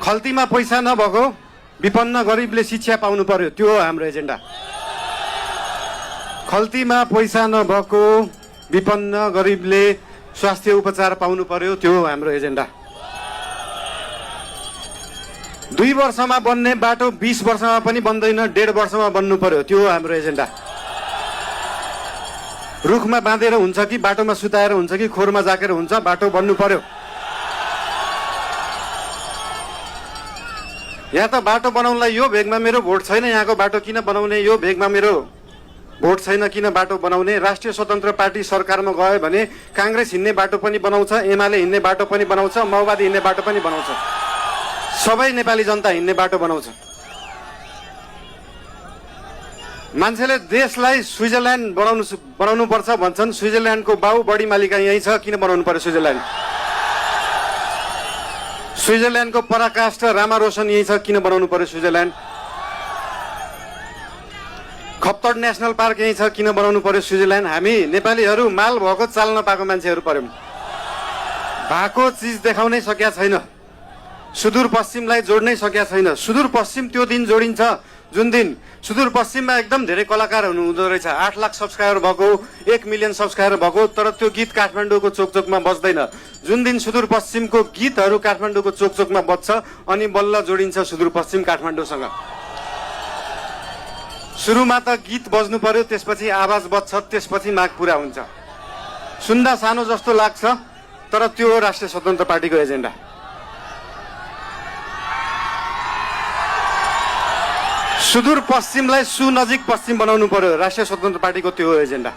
खल्तीमा पैसा नभएको विपन्न गरिबले शिक्षा पाउनु पर्यो, त्यो हो हाम्रो एजेन्डा। खल्तीमा पैसा नभएको विपन्न गरिबले स्वास्थ्य उपचार पाउनु पर्यो, त्यो हो हाम्रो एजेन्डा। 2 वर्षमा बन्ने बाटो 20 वर्षमा पनि बन्दैन, 1.5 वर्षमा बन्नु पर्यो, त्यो हो हाम्रो एजेन्डा। रुखमा बाँधेर हुन्छ कि बाटोमा सुताएर हुन्छ कि खोरमा जाकेर हुन्छ, बाटो बन्नु पर्यो। यहाँ त बाटो बनाउनलाई यो भेगमा मेरो भोट छैन, यहाँको बाटो किन बनाउने, यो भेगमा मेरो भोट छैन किन बाटो बनाउने। राष्ट्रिय स्वतन्त्र पार्टी सरकारमा गयो भने कांग्रेस हिँड्ने बाटो पनि बनाउँछ, एमाले हिँड्ने बाटो पनि बनाउँछ, माओवादी हिँड्ने बाटो पनि बनाउँछ, सबै नेपाली जनता हिँड्ने बाटो बनाउँछ। मान्छेले देशलाई स्विजरल्यान्ड बनाउनु पर्छ भन्छन्। स्विजरल्यान्डको बाउ बढी मालिका यही छ, किन बनाउनु पर्यो स्विजरल्यान्ड? स्विजरल्यान्डको पराकाष्ठ रामा रोशन यही छ, किन बनाउनु पर्यो स्विजरल्यान्ड? खप्तड नेशनल पार्क यही छ, किन बनाउनु पर्यो स्विजरल्यान्ड? हामी नेपालीहरू माल भएको चाल नपाएको मान्छेहरू पर्यौं। भएको चिज देखाउनै सकेका छैन, सुदूरपश्चिमलाई जोड्नै सकेका छैन। सुदूरपश्चिम त्यो दिन जोडिन्छ जुन दिन सुदूरपश्चिममा एकदम धेरै कलाकार हुनुहुँदो रहेछ, 8 लाख सब्सक्राइबर भएको, 1 मिलियन सब्सक्राइबर भएको, तर त्यो गीत काठमाडौँको चोकचोकमा बज्दैन। जुन दिन सुदूरपश्चिमको गीतहरू काठमाडौँको चोकचोकमा बज्छ अनि बल्ल जोडिन्छ सुदूरपश्चिम काठमाडौँसँग। सुरुमा त गीत बज्नु पर्यो, त्यसपछि आवाज बज्छ, त्यसपछि माग पूरा हुन्छ। सुन्दा सानो जस्तो लाग्छ, तर त्यो हो राष्ट्रिय स्वतन्त्र पार्टीको एजेन्डा। सुदूरपश्चिमलाई सुनजिक पश्चिम बनाउनु पर्यो, राष्ट्रिय स्वतन्त्र पार्टीको त्यो हो एजेन्डा।